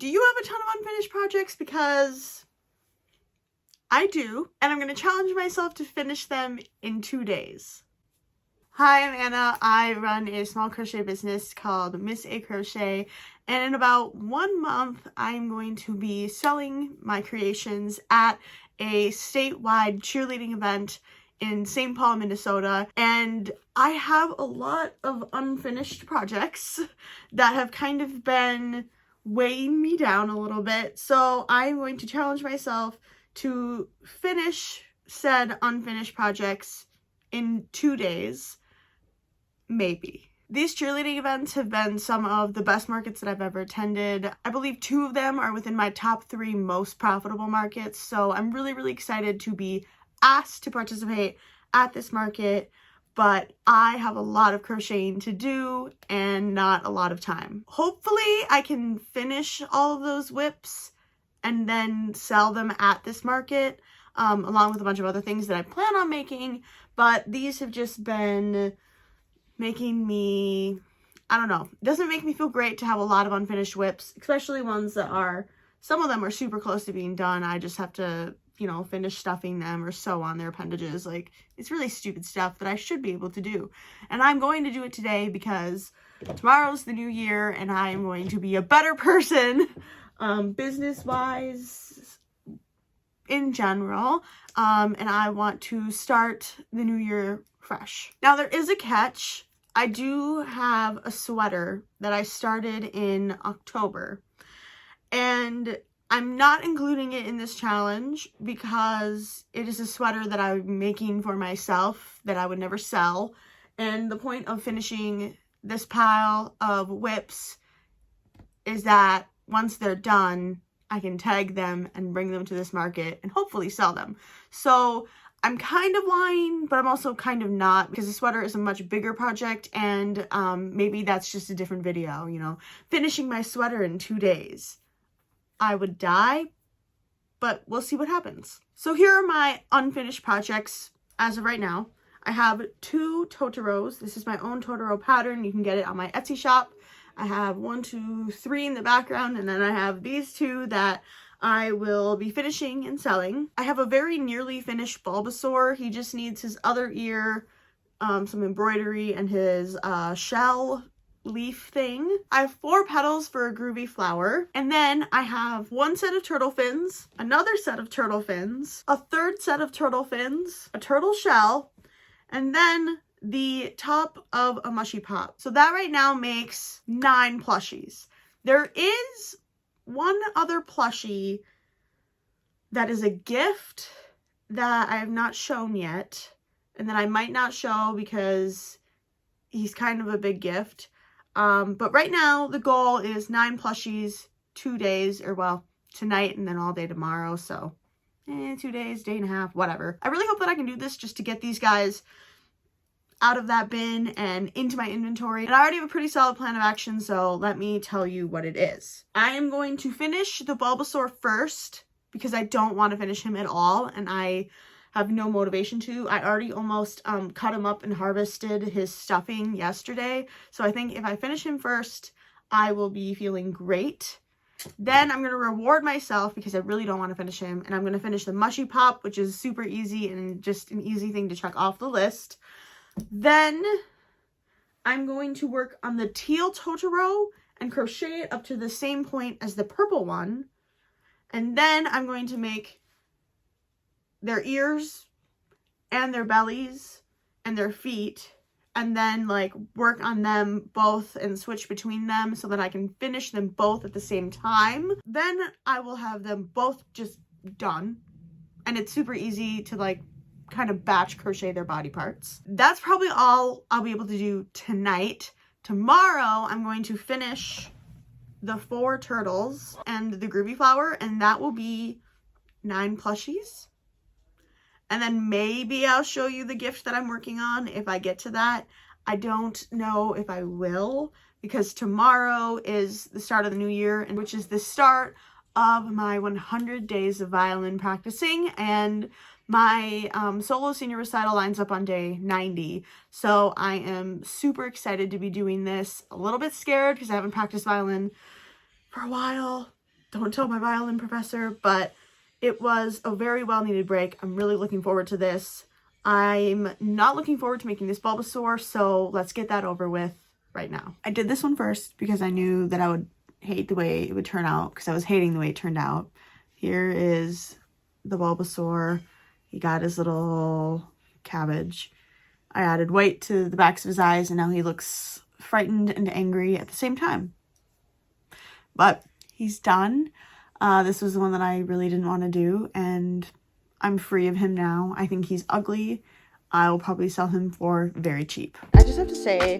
Do you have a ton of unfinished projects? Because I do, and I'm going to challenge myself to finish them in 2 days. Hi, I'm Anna. I run a small crochet business called Miss A Crochet, and in about 1 month, I'm going to be selling my creations at a statewide cheerleading event in St. Paul, Minnesota, and I have a lot of unfinished projects that have kind of been weighing me down a little bit, so I'm going to challenge myself to finish said unfinished projects in 2 days. Maybe. These cheerleading events have been some of the best markets that I've ever attended. I believe 2 of them are within my top 3 most profitable markets, so I'm really excited to be asked to participate at this market, but I have a lot of crocheting to do and not a lot of time. Hopefully I can finish all of those whips and then sell them at this market, along with a bunch of other things that I plan on making, but these have just been making me, I don't know, it doesn't make me feel great to have a lot of unfinished whips, especially ones that are, some of them are super close to being done. I just have to, you know, finish stuffing them or sew on their appendages. Like, it's really stupid stuff that I should be able to do. And I'm going to do it today because tomorrow's the new year and I'm going to be a better person, business-wise, in general, and I want to start the new year fresh. Now, there is a catch. I do have a sweater that I started in October, and I'm not including it in this challenge because it is a sweater that I'm making for myself that I would never sell, and the point of finishing this pile of whips is that once they're done, I can tag them and bring them to this market and hopefully sell them. So I'm kind of lying, but I'm also kind of not, because the sweater is a much bigger project, and maybe that's just a different video, you know. Finishing my sweater in 2 days. I would die, but we'll see what happens. So here are my unfinished projects as of right now. I have 2 Totoros. This is my own Totoro pattern. You can get it on my Etsy shop. I have 1, 2, 3 in the background, and then I have these 2 that I will be finishing and selling. I have a very nearly finished Bulbasaur. He just needs his other ear, some embroidery, and his shell leaf thing. I have 4 petals for a Groovy Flower, and then I have 1 set of turtle fins, another set of turtle fins, a 3rd set of turtle fins, a turtle shell, and then the top of a Mushie Pop. So that right now makes 9 plushies. There is 1 other plushie that is a gift that I have not shown yet, and that I might not show because he's kind of a big gift. But right now the goal is 9 plushies, 2 days, or well, tonight and then all day tomorrow. So 2 days, day and a half, whatever. I really hope that I can do this just to get these guys out of that bin and into my inventory. And I already have a pretty solid plan of action, so let me tell you what it is. I am going to finish the Bulbasaur first because I don't want to finish him at all, and I have no motivation to. I already almost cut him up and harvested his stuffing yesterday, so I think if I finish him first, I will be feeling great. Then I'm going to reward myself because I really don't want to finish him, and I'm going to finish the Mushie Pop, which is super easy and just an easy thing to check off the list. Then I'm going to work on the teal Totoro and crochet it up to the same point as the purple one. And then I'm going to make their ears and their bellies and their feet, and then like work on them both and switch between them so that I can finish them both at the same time. Then I will have them both just done, and it's super easy to like kind of batch crochet their body parts. That's probably all I'll be able to do tonight. Tomorrow I'm going to finish the 4 turtles and the Groovy Flower, and that will be 9 plushies. And then maybe I'll show you the gift that I'm working on if I get to that. I don't know if I will, because tomorrow is the start of the new year, and which is the start of my 100 days of violin practicing, and my solo senior recital lines up on day 90. So I am super excited to be doing this. A little bit scared because I haven't practiced violin for a while, don't tell my violin professor, but it was a very well needed break. I'm really looking forward to this. I'm not looking forward to making this Bulbasaur, so let's get that over with right now. I did this one first because I knew that I would hate the way it would turn out, because I was hating the way it turned out. Here is the Bulbasaur. He got his little cabbage. I added white to the backs of his eyes, and now he looks frightened and angry at the same time. But he's done. This was the one that I really didn't want to do, and I'm free of him now. I think he's ugly. I'll probably sell him for very cheap. I just have to say,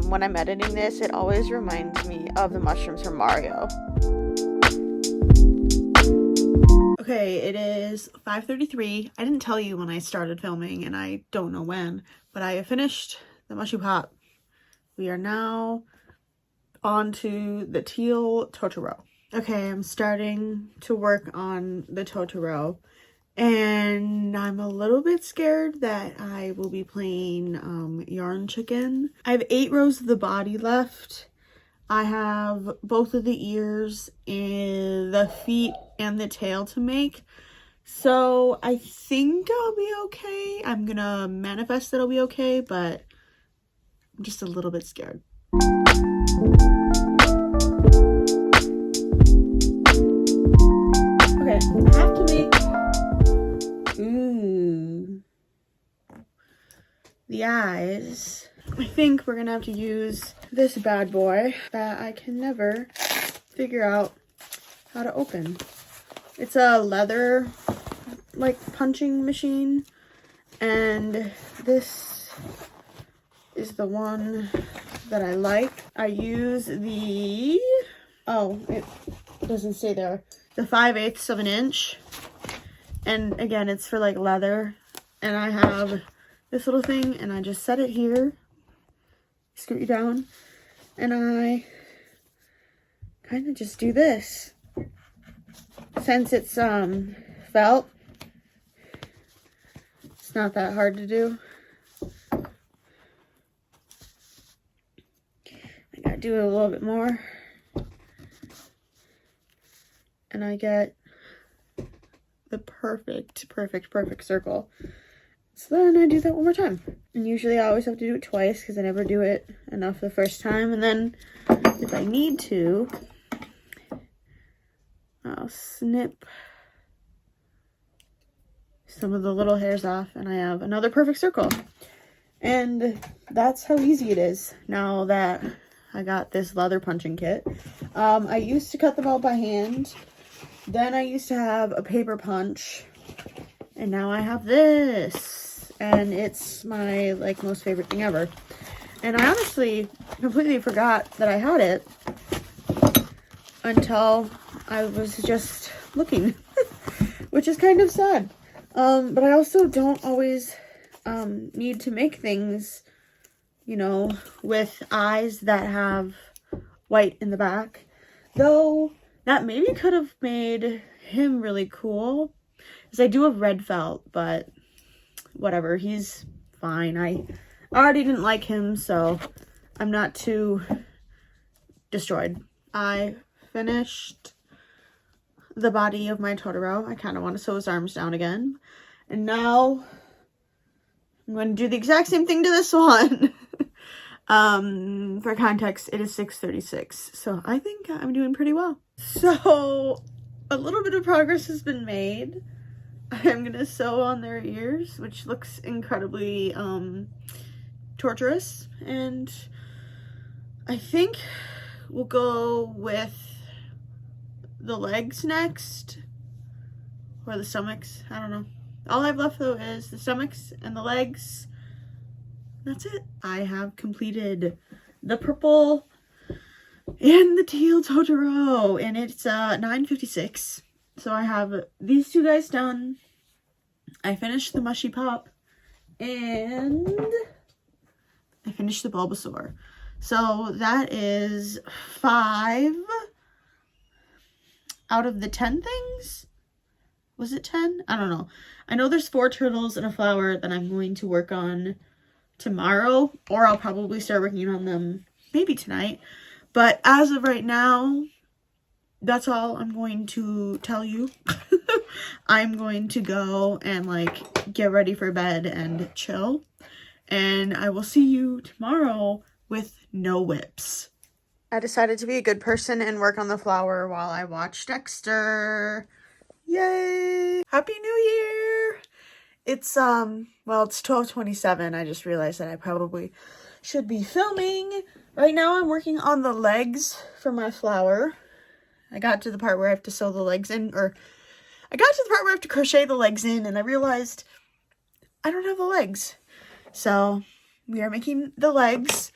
when I'm editing this, it always reminds me of the mushrooms from Mario. Okay, it is 5:33. I didn't tell you when I started filming, and I don't know when, but I have finished the Mushie Pop. We are now on to the teal Totoro. Okay, I'm starting to work on the Totoro, and I'm a little bit scared that I will be playing Yarn Chicken. I have 8 rows of the body left. I have both of the ears and the feet and the tail to make. So I think I'll be okay. I'm gonna manifest that I'll be okay, but I'm just a little bit scared. Okay, I have to make the eyes. I think we're gonna have to use this bad boy that I can never figure out how to open. It's a leather like punching machine, and this is the one that I like. I use the, oh, it doesn't say there, the 5/8 of an inch, and again, it's for like leather. And I have this little thing, and I just set it here, screw it down, and I kind of just do this. Since it's felt, it's not that hard to do. I gotta do it a little bit more, and I get the perfect circle. So then I do that one more time. And usually I always have to do it twice because I never do it enough the first time. And then if I need to, I'll snip some of the little hairs off, and I have another perfect circle. And that's how easy it is now that I got this leather punching kit. I used to cut them out by hand. Then I used to have a paper punch, and now I have this. And it's my like most favorite thing ever. And I honestly completely forgot that I had it until I was just looking, which is kind of sad. But I also don't always need to make things, you know, with eyes that have white in the back. Though that maybe could have made him really cool, because I do have red felt, but whatever, he's fine. I already didn't like him, so I'm not too destroyed. I finished the body of my Totoro. I kind of want to sew his arms down again. And now I'm going to do the exact same thing to this one. For context, it is 6:36, so I think I'm doing pretty well. So a little bit of progress has been made. I'm gonna sew on their ears, which looks incredibly torturous, and I think we'll go with the legs next, or the stomachs. I don't know. All I've left though is the stomachs and the legs. That's it. I have completed the purple and the teal Totoro, and it's 9:56. So I have these two guys done. I finished the Mushie Pop, and I finished the Bulbasaur. So that is 5 out of the 10 things. Was it 10? I don't know. I know there's 4 turtles and a flower that I'm going to work on tomorrow, or I'll probably start working on them maybe tonight. But as of right now, that's all I'm going to tell you. I'm going to go and like get ready for bed and chill. And I will see you tomorrow with no whips. I decided to be a good person and work on the flower while I watch Dexter. Yay! Happy New Year! It's well, it's 12:27. I just realized that I probably should be filming. Right now I'm working on the legs for my flower. I got to the part where I have to sew the legs in, or I got to the part where I have to crochet the legs in, and I realized I don't have the legs. So we are making the legs,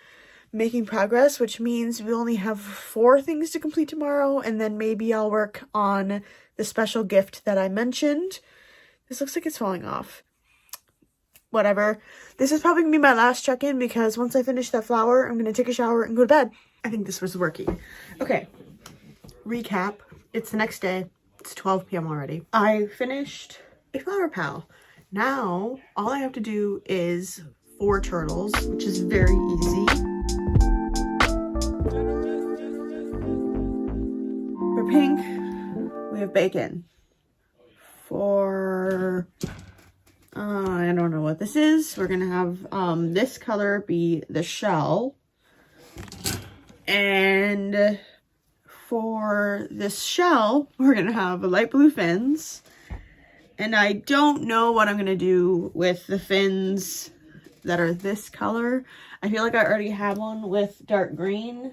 making progress, which means we only have 4 things to complete tomorrow, and then maybe I'll work on the special gift that I mentioned. This looks like it's falling off. Whatever. This is probably going to be my last check-in because once I finish that flower, I'm going to take a shower and go to bed. I think this was working. Okay. Recap. It's the next day. It's 12 p.m. already. I finished a flower pal. Now, all I have to do is 4 turtles, which is very easy. For pink, we have bacon. For, I don't know what this is. We're gonna have this color be the shell. And for this shell, we're gonna have light blue fins. And I don't know what I'm going to do with the fins that are this color. I feel like I already have one with dark green.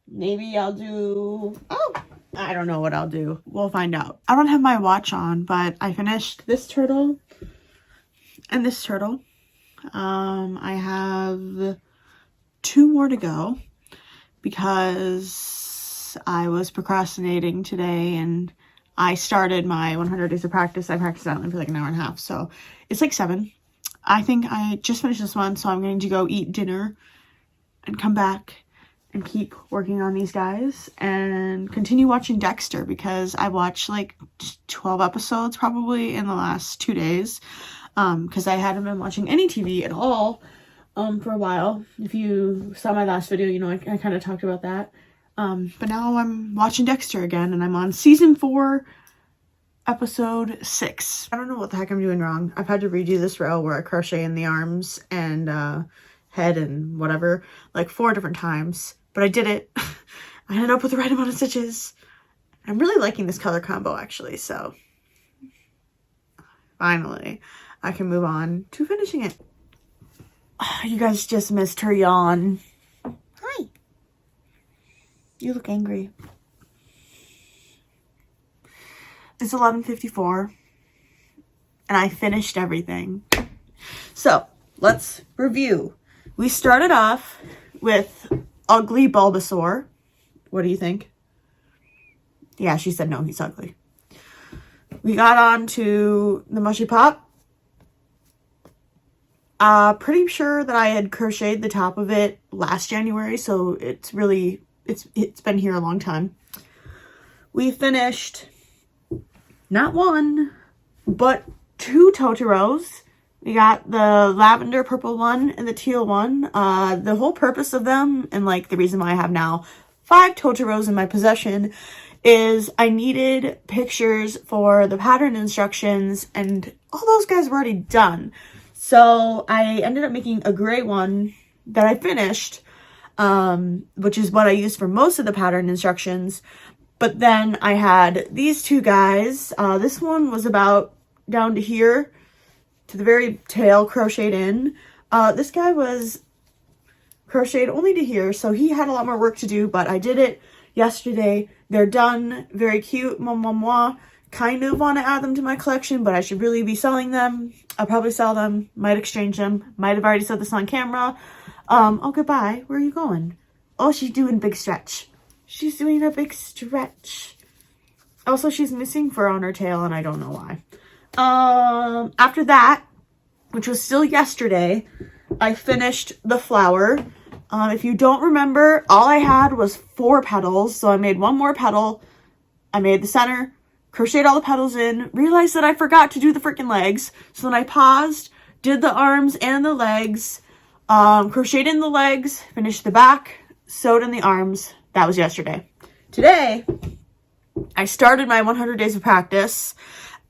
Maybe I'll do... Oh, I don't know what I'll do. We'll find out. I don't have my watch on, but I finished this turtle and this turtle. I have 2 more to go because I was procrastinating today and I started my 100 days of practice. I practiced that for like an hour and a half. So it's like 7. I think I just finished this one. So I'm going to go eat dinner and come back and keep working on these guys and continue watching Dexter because I watched like 12 episodes probably in the last 2 days. Because I hadn't been watching any TV at all for a while. If you saw my last video, you know, I kind of talked about that. But now I'm watching Dexter again and I'm on season 4, episode 6. I don't know what the heck I'm doing wrong. I've had to redo this row where I crochet in the arms and head and whatever like 4 different times, but I did it. I ended up with the right amount of stitches. I'm really liking this color combo actually, so finally I can move on to finishing it. You guys just missed her yawn. Hi. You look angry. It's 11:54 and I finished everything. So let's review. We started off with ugly Bulbasaur. What do you think? Yeah, she said no, he's ugly. We got on to the Mushie Pop. Pretty sure that I had crocheted the top of it last January, so it's really, it's been here a long time. We finished not 1, but 2 Totoros. We got the lavender purple one and the teal one. The whole purpose of them, and like the reason why I have now 5 Totoros in my possession, is I needed pictures for the pattern instructions, and all those guys were already done. So I ended up making a gray one that I finished, which is what I used for most of the pattern instructions. But then I had these 2 guys. This one was about down to here, to the very tail, crocheted in. This guy was crocheted only to here, so he had a lot more work to do, but I did it yesterday. They're done. Very cute. Moi, moi, moi. Kind of want to add them to my collection, but I should really be selling them. I'll probably sell them. Might exchange them. Might have already said this on camera. Oh, goodbye. Where are you going? Oh, she's doing a big stretch. She's doing a big stretch. Also, she's missing fur on her tail, and I don't know why. After that, which was still yesterday, I finished the flower. If you don't remember, all I had was 4 petals, so I made 1 more petal. I made the center, crocheted all the petals in, realized that I forgot to do the freaking legs, so then I paused, did the arms and the legs, crocheted in the legs, finished the back, sewed in the arms. That was yesterday. Today, I started my 100 days of practice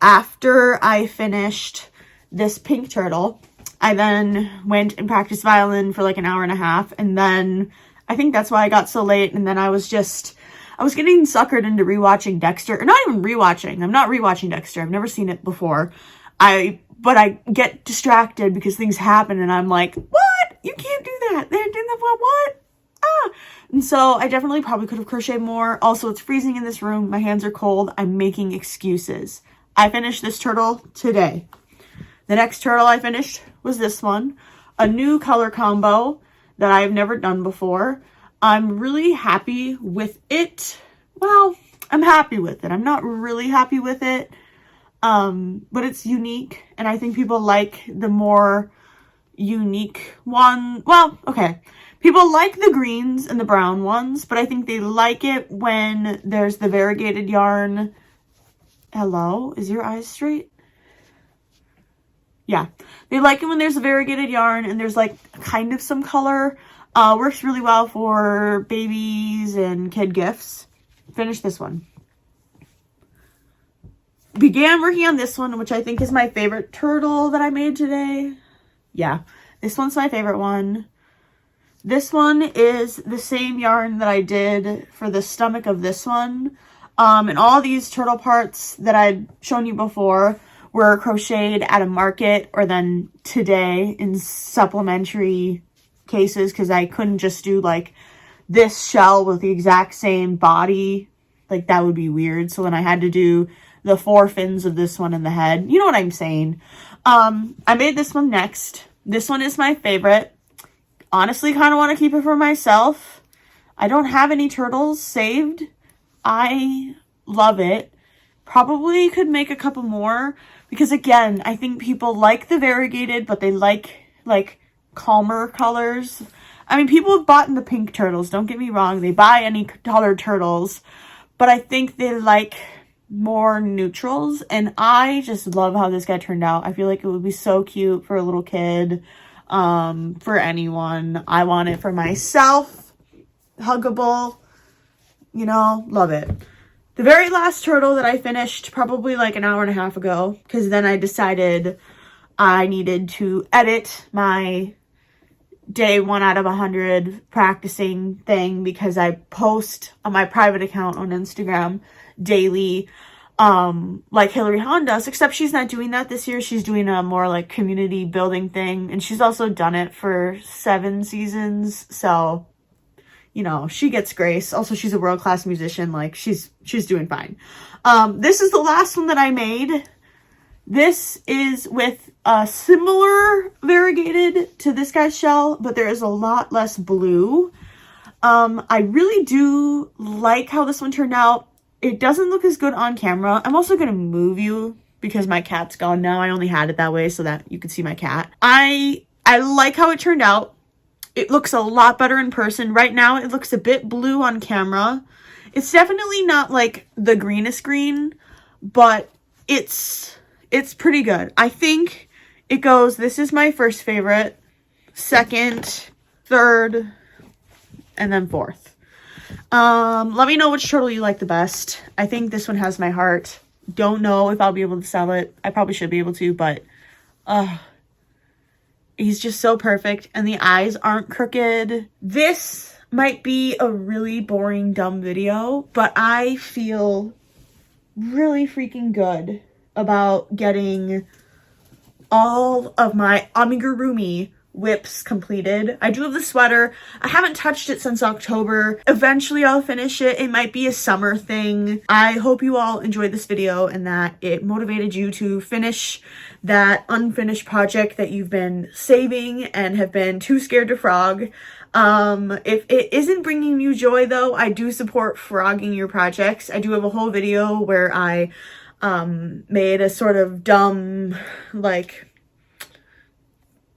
after I finished this pink turtle. I then went and practiced violin for like an hour and a half, and then I think that's why I got so late, and then I was getting suckered into rewatching Dexter, or not even rewatching. I'm not rewatching Dexter. I've never seen it before. But I get distracted because things happen, and I'm like, what? You can't do that. They're doing that. What? Ah! And so I definitely probably could have crocheted more. Also, it's freezing in this room. My hands are cold. I'm making excuses. I finished this turtle today. The next turtle I finished was this one. A new color combo that I've never done before. I'm really happy with it. Well, I'm happy with it. I'm not really happy with it. But it's unique, and I think people like the more unique one. Well, okay. People like the greens and the brown ones, but I think they like it when there's the variegated yarn. Hello? Is your eyes straight? Yeah. They like it when there's a variegated yarn and there's like kind of some color. Works really well for babies and kid gifts. Finish this one. Began working on this one, which I think is my favorite turtle that I made today. Yeah, this one's my favorite one. This one is the same yarn that I did for the stomach of this one. And all these turtle parts that I'd shown you before were crocheted at a market, or then today in supplementary cases, because I couldn't just do like this shell with the exact same body. Like that would be weird. So then I had to do the 4 fins of this one in the head. You know what I'm saying. I made this one next. This one is my favorite. Honestly, kind of want to keep it for myself. I don't have any turtles saved. I love it. Probably could make a couple more, because again, I think people like the variegated, but they like calmer colors. I mean, people have bought in the pink turtles, don't get me wrong. They buy any colored turtles, but I think they like more neutrals, and I just love how this guy turned out. I feel like it would be so cute for a little kid, for anyone. I want it for myself. Huggable, you know, love it. The very last turtle that I finished probably like an hour and a half ago, because then I decided I needed to edit my day 1 out of 100 practicing thing, because I post on my private account on Instagram daily, like Hillary Hahn does, except she's not doing that this year. She's doing a more like community building thing, and she's also done it for 7 seasons, so you know, she gets grace. Also, she's a world-class musician. Like, she's doing fine. This is the last one that I made. This is with a similar variegated to this guy's shell, but there is a lot less blue. I really do like how this one turned out. It doesn't look as good on camera. I'm also going to move you because my cat's gone now. I only had it that way so that you could see my cat. I like how it turned out. It looks a lot better in person. Right now, it looks a bit blue on camera. It's definitely not like the greenest green, but it's pretty good. I think it goes, this is my first favorite, second, third, and then fourth. Let me know which turtle you like the best. I think this one has my heart. Don't know if I'll be able to sell it. I probably should be able to, but he's just so perfect, and the eyes aren't crooked. This might be a really boring, dumb video, but I feel really freaking good about getting all of my amigurumi whips completed. I do have the sweater. I haven't touched it since October. Eventually I'll finish it. It might be a summer thing. I hope you all enjoyed this video and that it motivated you to finish that unfinished project that you've been saving and have been too scared to frog. If it isn't bringing you joy though, I do support frogging your projects. I do have a whole video where I made a sort of dumb like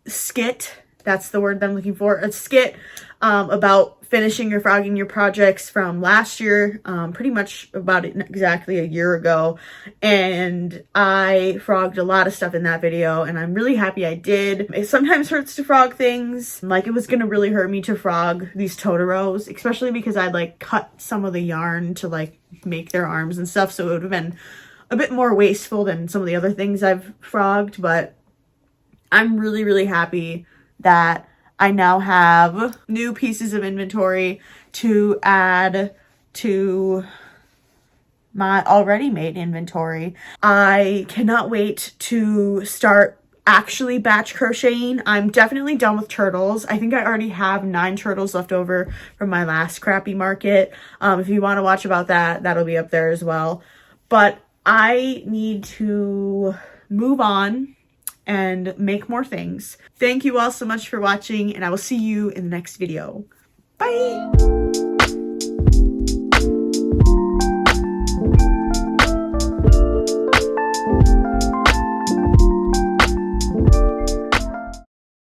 skit That's the word that I'm looking for. A skit about finishing or frogging your projects from last year, pretty much about exactly a year ago. And I frogged a lot of stuff in that video, and I'm really happy I did. It sometimes hurts to frog things. Like, it was gonna really hurt me to frog these Totoros, especially because I'd like cut some of the yarn to like make their arms and stuff, so it would have been a bit more wasteful than some of the other things I've frogged. But I'm really, really happy that I now have new pieces of inventory to add to my already made inventory. I cannot wait to start actually batch crocheting. I'm definitely done with turtles. I think I already have 9 turtles left over from my last crappy market. If you want to watch about that, that'll be up there as well. But I need to move on and make more things. Thank you all so much for watching, and I will see you in the next video. Bye!